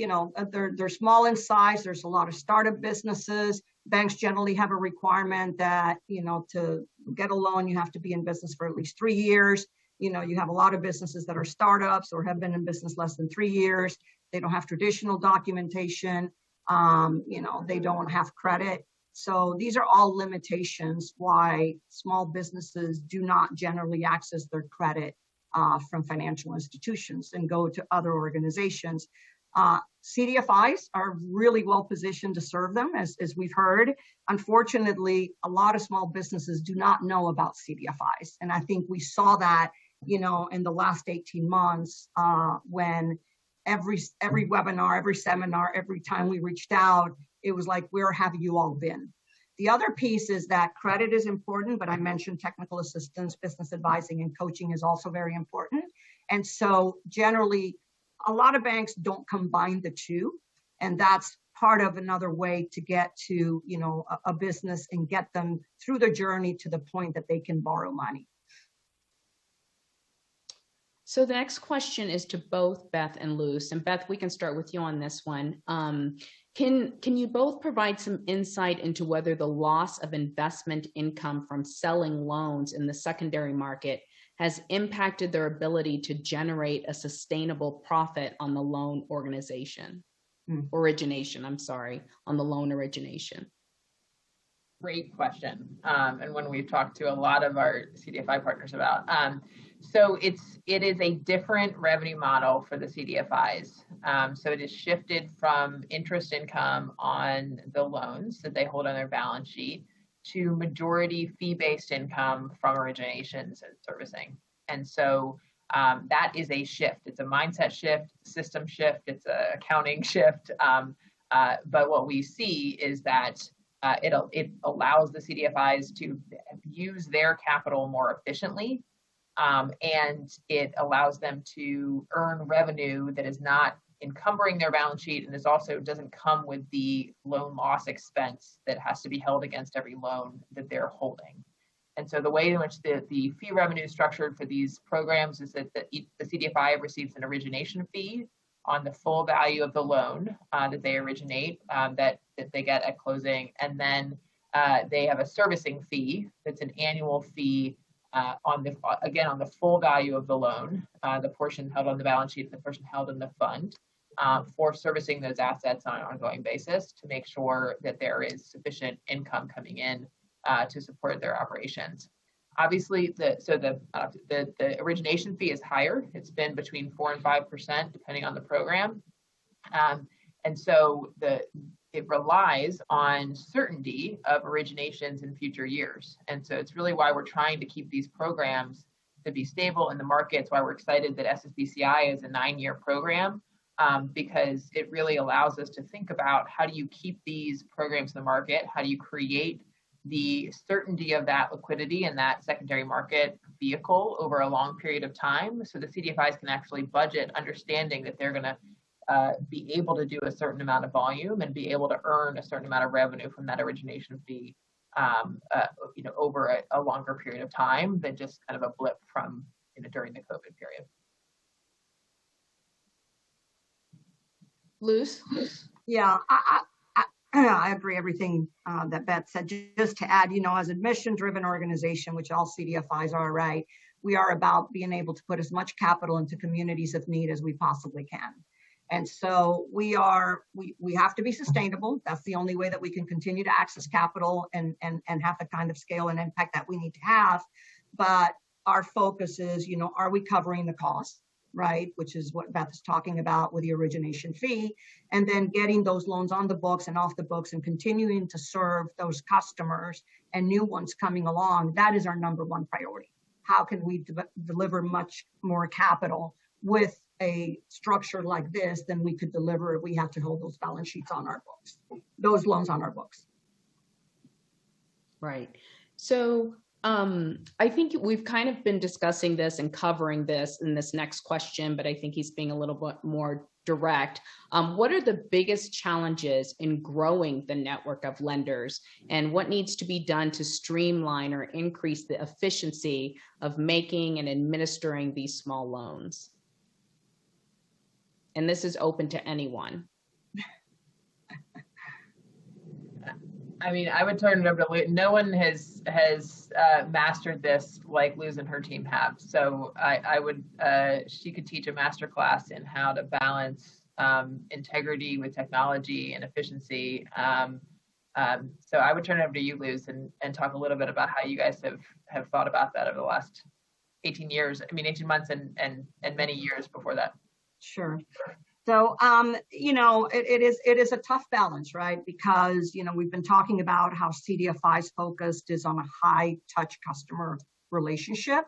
they're small in size. There's a lot of startup businesses. Banks generally have a requirement that, to get a loan, you have to be in business for at least 3 years. You have a lot of businesses that are startups or have been in business less than 3 years. They don't have traditional documentation. They don't have credit. So these are all limitations why small businesses do not generally access their credit from financial institutions and go to other organizations. CDFIs are really well positioned to serve them, as we've heard. Unfortunately, a lot of small businesses do not know about CDFIs. And I think we saw that, in the last 18 months when every webinar, every seminar, every time we reached out, it was like, where have you all been? The other piece is that credit is important, but I mentioned technical assistance, business advising, and coaching is also very important. And so generally, a lot of banks don't combine the two. And that's part of another way to get to, a business and get them through the journey to the point that they can borrow money. So the next question is to both Beth and Luz. And Beth, we can start with you on this one. Can you both provide some insight into whether the loss of investment income from selling loans in the secondary market has impacted their ability to generate a sustainable profit on the loan origination? On the loan origination. Great question, and one we've talked to a lot of our CDFI partners about. So it is a different revenue model for the CDFIs. So it is shifted from interest income on the loans that they hold on their balance sheet to majority fee-based income from originations and servicing. And so that is a shift. It's a mindset shift, system shift, it's an accounting shift. But what we see is that it allows the CDFIs to use their capital more efficiently, and it allows them to earn revenue that is not encumbering their balance sheet, and this also doesn't come with the loan loss expense that has to be held against every loan that they're holding. And so the way in which the fee revenue is structured for these programs is that the CDFI receives an origination fee on the full value of the loan that they originate, that they get at closing. And then they have a servicing fee that's an annual fee on the full value of the loan, the portion held on the balance sheet and the portion held in the fund, for servicing those assets on an ongoing basis to make sure that there is sufficient income coming in to support their operations. Obviously, the origination fee is higher. It's been between 4% and 5%, depending on the program. And so it relies on certainty of originations in future years. And so it's really why we're trying to keep these programs to be stable in the markets, why we're excited that SSBCI is a 9-year program, because it really allows us to think about how do you keep these programs in the market? How do you create the certainty of that liquidity and that secondary market vehicle over a long period of time, so the CDFIs can actually budget, understanding that they're going to be able to do a certain amount of volume and be able to earn a certain amount of revenue from that origination fee, over a longer period of time than just kind of a blip from during the COVID period. Luz? Yeah, I agree everything that Beth said. Just to add, as a mission-driven organization, which all CDFIs are, right, we are about being able to put as much capital into communities of need as we possibly can. And so we have to be sustainable. That's the only way that we can continue to access capital and have the kind of scale and impact that we need to have. But our focus is, are we covering the cost? Right, which is what Beth is talking about with the origination fee, and then getting those loans on the books and off the books and continuing to serve those customers and new ones coming along. That is our number one priority. How can we deliver much more capital with a structure like this than we could deliver if we have to hold those balance sheets on our books, those loans on our books? Right. So I think we've kind of been discussing this and covering this in this next question, but I think he's being a little bit more direct. What are the biggest challenges in growing the network of lenders, and what needs to be done to streamline or increase the efficiency of making and administering these small loans? And this is open to anyone. I mean, I would turn it over to Lou. No one has mastered this like Luz and her team have. So I would, she could teach a master class in how to balance integrity with technology and efficiency. So I would turn it over to you, Luz, and talk a little bit about how you guys have thought about that over the last 18 years. I mean, 18 months and many years before that. Sure. So, it is a tough balance, right? Because, we've been talking about how CDFI's focused is on a high touch customer relationship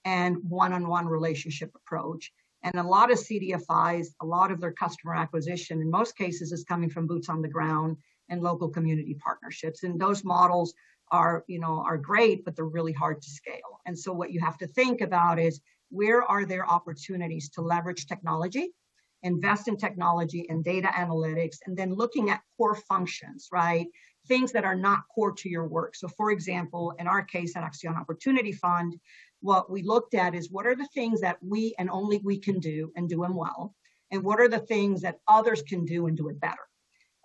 and one-on-one relationship approach. And a lot of CDFIs, a lot of their customer acquisition, in most cases, is coming from boots on the ground and local community partnerships. And those models are great, but they're really hard to scale. And so what you have to think about is, where are there opportunities to leverage technology, invest in technology and data analytics, and then looking at core functions, right? Things that are not core to your work. So for example, in our case at Acción Opportunity Fund, what we looked at is, what are the things that we and only we can do and do them well? And what are the things that others can do and do it better?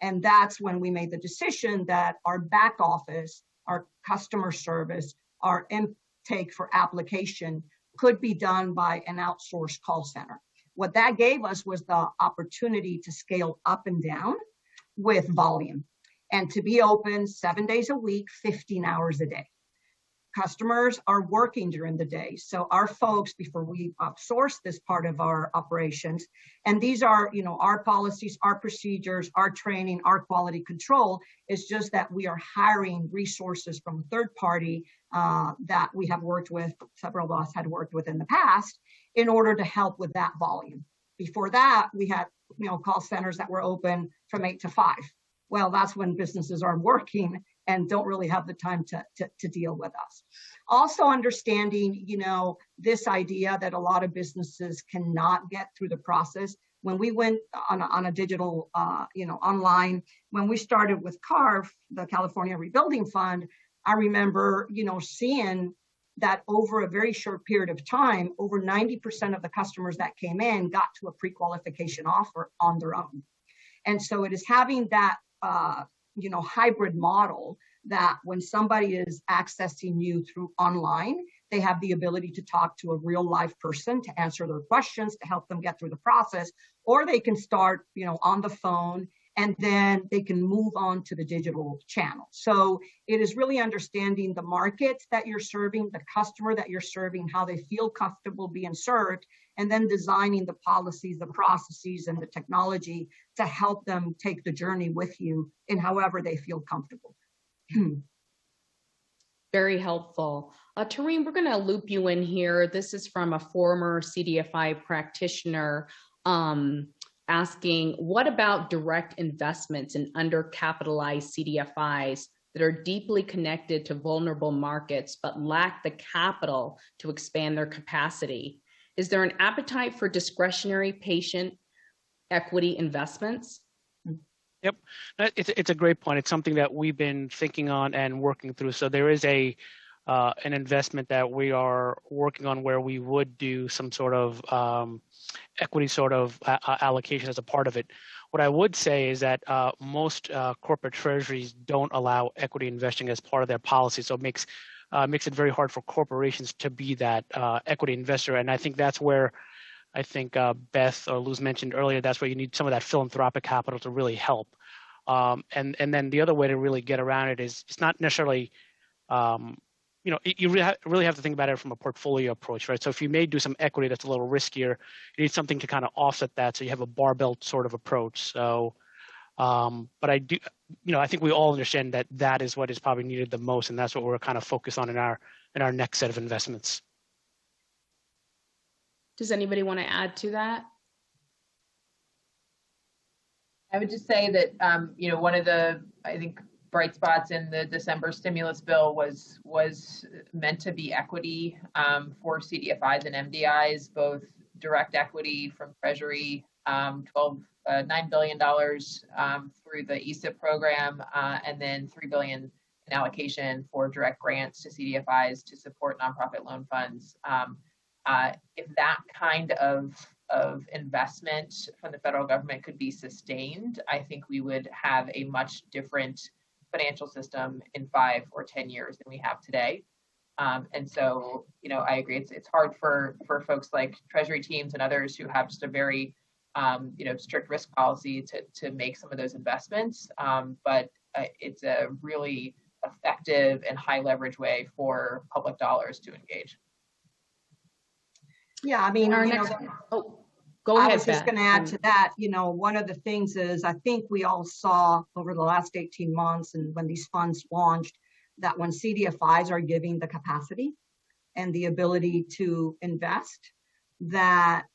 And that's when we made the decision that our back office, our customer service, our intake for application could be done by an outsourced call center. What that gave us was the opportunity to scale up and down with volume and to be open 7 days a week, 15 hours a day. Customers are working during the day. So our folks, before we outsource this part of our operations, and these are, our policies, our procedures, our training, our quality control, is just that we are hiring resources from a third party that we have worked with, several of us had worked with in the past, in order to help with that volume. Before that, we had, call centers that were open from 8 to 5. Well, that's when businesses are working and don't really have the time to deal with us. Also understanding, this idea that a lot of businesses cannot get through the process. When we went on a digital, online, when we started with CARF, the California Rebuilding Fund, I remember, seeing that over a very short period of time, over 90% of the customers that came in got to a pre-qualification offer on their own. And so it is having that, hybrid model that when somebody is accessing you through online, they have the ability to talk to a real live person to answer their questions, to help them get through the process, or they can start, on the phone, and then they can move on to the digital channel. So it is really understanding the market that you're serving, the customer that you're serving, how they feel comfortable being served, and then designing the policies, the processes, and the technology to help them take the journey with you in however they feel comfortable. Very helpful. Tareen, we're going to loop you in here. This is from a former CDFI practitioner asking, what about direct investments in undercapitalized CDFIs that are deeply connected to vulnerable markets but lack the capital to expand their capacity? Is there an appetite for discretionary patient equity investments? Yep, it's a great point. It's something that we've been thinking on and working through. So there is an investment that we are working on where we would do some sort of equity sort of allocation as a part of it. What I would say is that most corporate treasuries don't allow equity investing as part of their policy. So it makes it very hard for corporations to be that equity investor. And I think that's where I think Beth or Luz mentioned earlier, that's where you need some of that philanthropic capital to really help. And then the other way to really get around it is it's not necessarily, you really have to think about it from a portfolio approach, right? So if you may do some equity that's a little riskier, you need something to kind of offset that. So you have a barbell sort of approach. So, but I do, I think we all understand that that is what is probably needed the most. And that's what we're kind of focused on in our next set of investments. Does anybody want to add to that? I would just say that, one of the, I think, bright spots in the December stimulus bill was meant to be equity for CDFIs and MDIs, both direct equity from Treasury, $9 billion through the ESIP program, and then $3 billion in allocation for direct grants to CDFIs to support nonprofit loan funds. If that kind of investment from the federal government could be sustained, I think we would have a much different financial system in 5 or 10 years than we have today. And so, I agree. It's hard for folks like Treasury teams and others who have just a very, strict risk policy to make some of those investments. But it's a really effective and high leverage way for public dollars to engage. Yeah, I mean, Our next, go ahead. I was just going to add to that, one of the things is I think we all saw over the last 18 months and when these funds launched, that when CDFIs are giving the capacity and the ability to invest, that,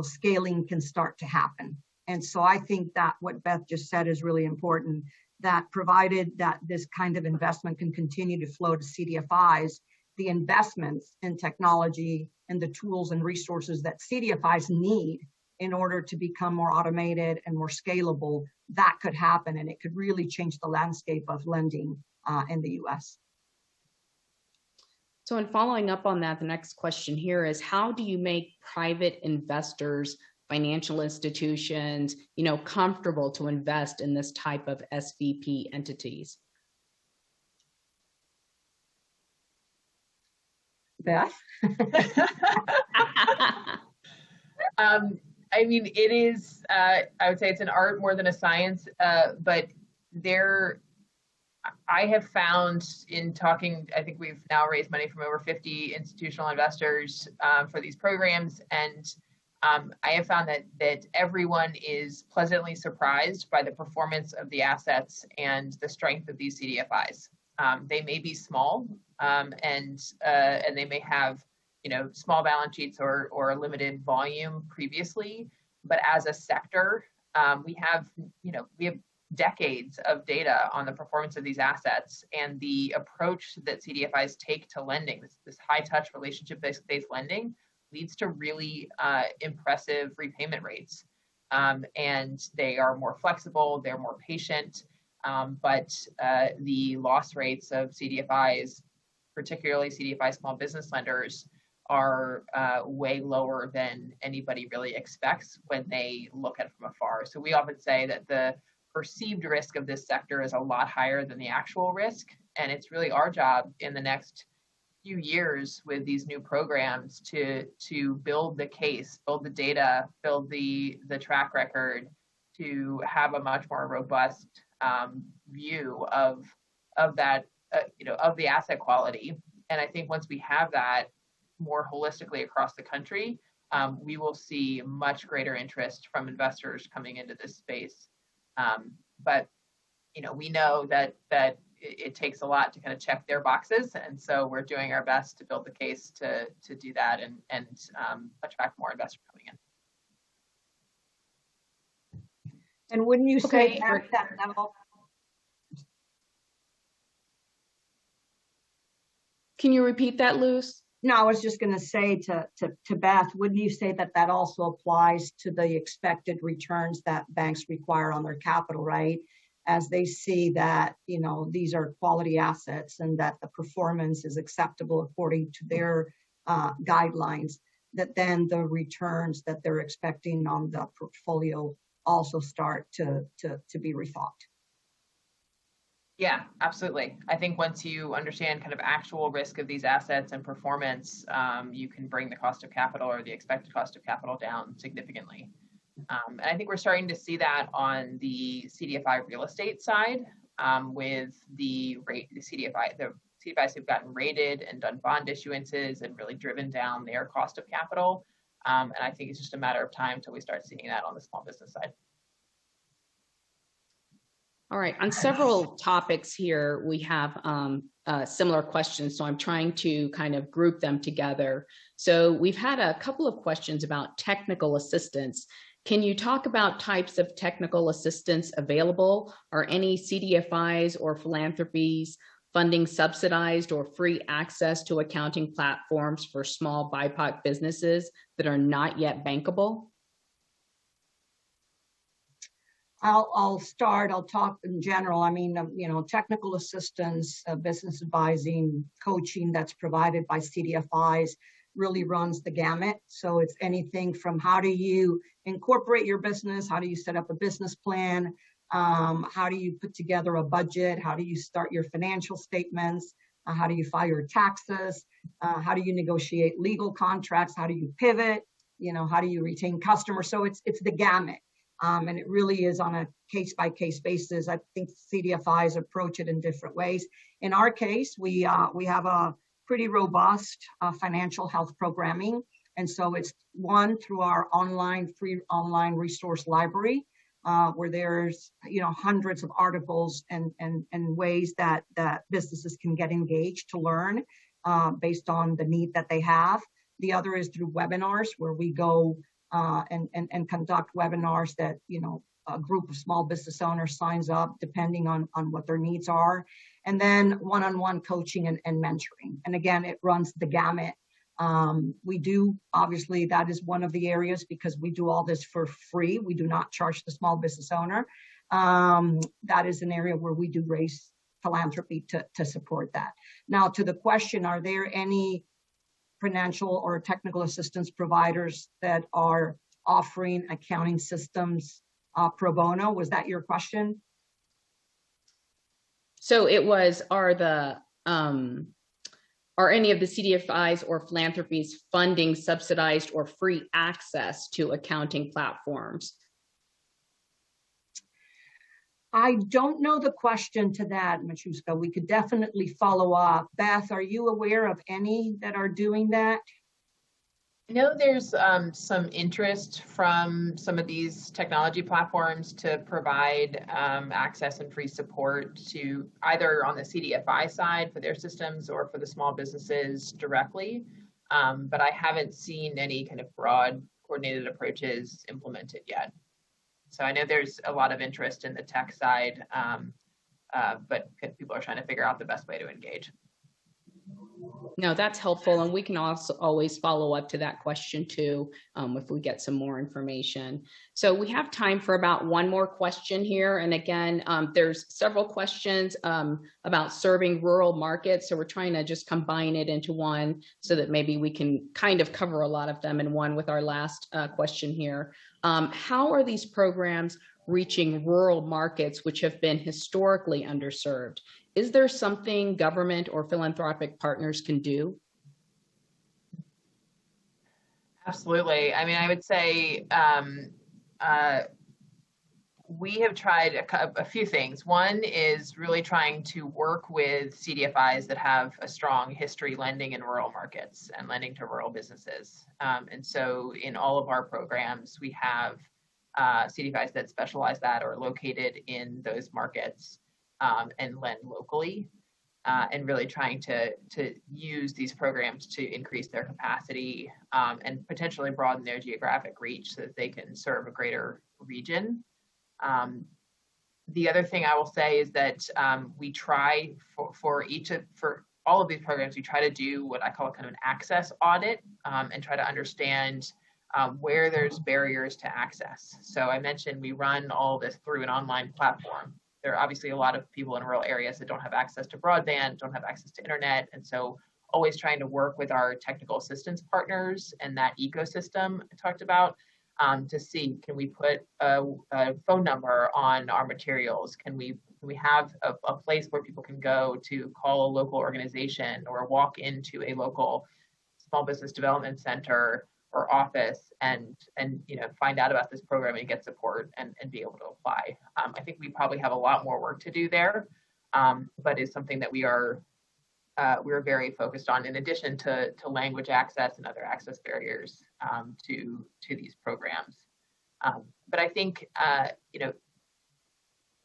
scaling can start to happen. And so I think that what Beth just said is really important, that provided that this kind of investment can continue to flow to CDFIs, the investments in technology and the tools and resources that CDFIs need in order to become more automated and more scalable, that could happen. And it could really change the landscape of lending in the US. So in following up on that, the next question here is, how do you make private investors, financial institutions, comfortable to invest in this type of SVP entities? Beth? I mean, it is, I would say it's an art more than a science, but I have found in talking, I think we've now raised money from over 50 institutional investors for these programs. And I have found that everyone is pleasantly surprised by the performance of the assets and the strength of these CDFIs. They may be small and they may have, small balance sheets or limited volume previously, but as a sector, we have decades of data on the performance of these assets, and the approach that CDFIs take to lending, this high touch relationship-based lending, leads to really impressive repayment rates. And they are more flexible, they're more patient, but the loss rates of CDFIs, particularly CDFI small business lenders, are way lower than anybody really expects when they look at it from afar. So we often say that the perceived risk of this sector is a lot higher than the actual risk. And it's really our job in the next few years with these new programs to build the case, build the data, build the track record to have a much more robust view of that, of the asset quality. And I think once we have that more holistically across the country, we will see much greater interest from investors coming into this space. But we know that it takes a lot to kind of check their boxes, and so we're doing our best to build the case to do that and attract more investors coming in. And wouldn't you say that level? Can you repeat that, Luz? No, I was just going to say to Beth, wouldn't you say that also applies to the expected returns that banks require on their capital, right? As they see that, these are quality assets and that the performance is acceptable according to their guidelines, that then the returns that they're expecting on the portfolio also start to be rethought. Yeah, absolutely. I think once you understand kind of actual risk of these assets and performance, you can bring the cost of capital or the expected cost of capital down significantly. And I think we're starting to see that on the CDFI real estate side with the CDFIs who've gotten rated and done bond issuances and really driven down their cost of capital. And I think it's just a matter of time until we start seeing that on the small business side. All right, on several topics here, we have similar questions, so I'm trying to kind of group them together. So we've had a couple of questions about technical assistance. Can you talk about types of technical assistance available? Are any CDFIs or philanthropies funding subsidized or free access to accounting platforms for small BIPOC businesses that are not yet bankable? I'll start. I'll talk in general. I mean, technical assistance, business advising, coaching that's provided by CDFIs. really runs the gamut. So it's anything from how do you incorporate your business, how do you set up a business plan, how do you put together a budget, how do you start your financial statements, how do you file your taxes, how do you negotiate legal contracts, how do you pivot, how do you retain customers. So it's the gamut. And it really is on a case-by-case basis. I think CDFIs approach it in different ways. In our case, we have a pretty robust financial health programming. And so it's one through our free online resource library, where there's hundreds of articles and ways that businesses can get engaged to learn based on the need that they have. The other is through webinars, where we go and conduct webinars that a group of small business owners signs up depending on what their needs are. And then one-on-one coaching and mentoring. And again, it runs the gamut. We do, obviously, that is one of the areas, because we do all this for free. We do not charge the small business owner. That is an area where we do raise philanthropy to support that. Now, to the question, are there any financial or technical assistance providers that are offering accounting systems pro bono? Was that your question? So it was, are any of the CDFIs or philanthropies funding subsidized or free access to accounting platforms? I don't know the question to that, Machuska. We could definitely follow up. Beth, are you aware of any that are doing that? I know there's some interest from some of these technology platforms to provide access and free support to either on the CDFI side for their systems or for the small businesses directly. But I haven't seen any kind of broad coordinated approaches implemented yet. So I know there's a lot of interest in the tech side, but people are trying to figure out the best way to engage. No, that's helpful. And we can also always follow up to that question too, if we get some more information. So we have time for about one more question here. And again, there's several questions about serving rural markets. So we're trying to just combine it into one so that maybe we can kind of cover a lot of them in one with our last question here. How are these programs reaching rural markets which have been historically underserved? Is there something government or philanthropic partners can do? Absolutely. I mean, I would say we have tried a few things. One is really trying to work with CDFIs that have a strong history lending in rural markets and lending to rural businesses. And so in all of our programs, we have CDFIs that specialize that or are located in those markets and lend locally, and really trying to use these programs to increase their capacity and potentially broaden their geographic reach so that they can serve a greater region. The other thing I will say is that we try for all of these programs, we try to do what I call kind of an access audit and try to understand where there's barriers to access. So I mentioned we run all this through an online platform. There are obviously a lot of people in rural areas that don't have access to broadband, don't have access to internet. And so always trying to work with our technical assistance partners and that ecosystem I talked about to see, can we put a phone number on our materials? Can we have a place where people can go to call a local organization or walk into a local small business development center or office and find out about this program and get support and be able to apply. I think we probably have a lot more work to do there, but it's something that we're very focused on, in addition to language access and other access barriers to these programs. But I think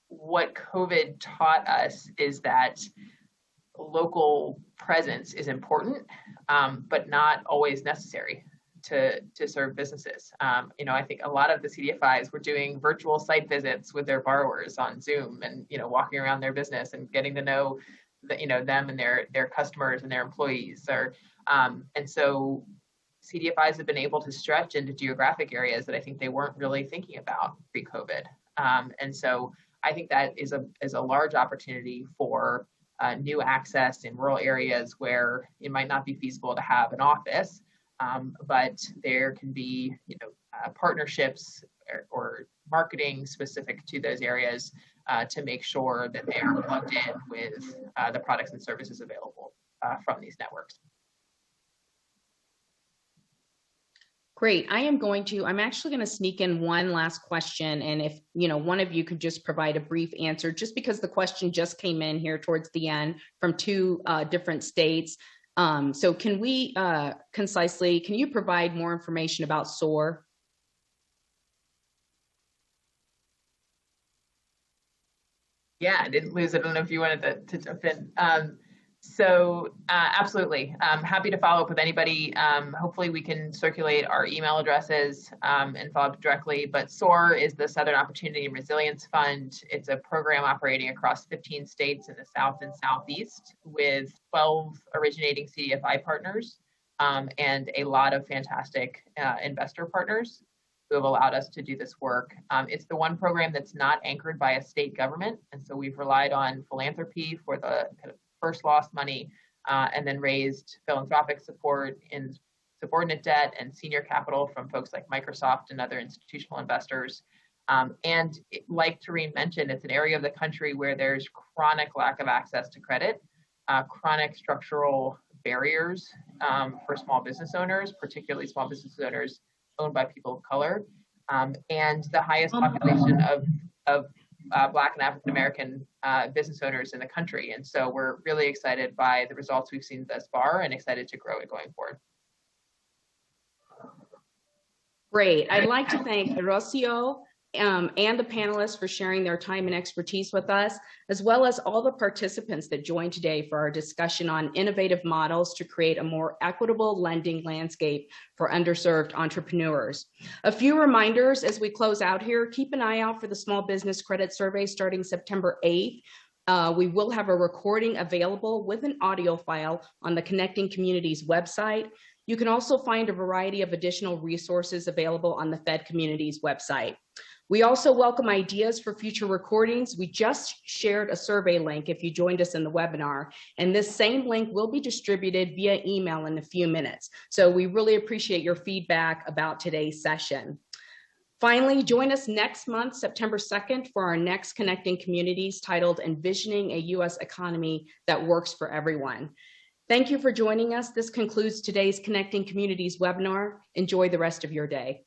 what COVID taught us is that local presence is important, but not always necessary to serve businesses. I think a lot of the CDFIs were doing virtual site visits with their borrowers on Zoom and, walking around their business and getting to know them and their customers and their employees. And so CDFIs have been able to stretch into geographic areas that I think they weren't really thinking about pre-COVID. And so I think that is a large opportunity for new access in rural areas where it might not be feasible to have an office, but there can be, partnerships or marketing specific to those areas to make sure that they are plugged in with the products and services available from these networks. Great. I'm actually going to sneak in one last question. And if, one of you could just provide a brief answer, just because the question just came in here towards the end from two different states. So can we can you provide more information about SOAR? Yeah, I didn't lose it. I don't know if you wanted to jump in. So absolutely, happy to follow up with anybody. Hopefully we can circulate our email addresses and follow up directly, but SOAR is the Southern Opportunity and Resilience Fund. It's a program operating across 15 states in the South and Southeast with 12 originating CDFI partners and a lot of fantastic investor partners who have allowed us to do this work. It's the one program that's not anchored by a state government, and so we've relied on philanthropy for the kind of first loss money, and then raised philanthropic support in subordinate debt and senior capital from folks like Microsoft and other institutional investors. And like Tareen mentioned, it's an area of the country where there's chronic lack of access to credit, chronic structural barriers for small business owners, particularly small business owners owned by people of color, and the highest population of Black and African American business owners in the country. And so we're really excited by the results we've seen thus far and excited to grow it going forward. Great. I'd like to thank Rocio and the panelists for sharing their time and expertise with us, as well as all the participants that joined today for our discussion on innovative models to create a more equitable lending landscape for underserved entrepreneurs. A few reminders as we close out here: keep an eye out for the Small Business Credit Survey starting September 8th. We will have a recording available with an audio file on the Connecting Communities website. You can also find a variety of additional resources available on the Fed Communities website. We also welcome ideas for future recordings. We just shared a survey link if you joined us in the webinar, and this same link will be distributed via email in a few minutes. So we really appreciate your feedback about today's session. Finally, join us next month, September 2nd, for our next Connecting Communities titled Envisioning a U.S. Economy That Works for Everyone. Thank you for joining us. This concludes today's Connecting Communities webinar. Enjoy the rest of your day.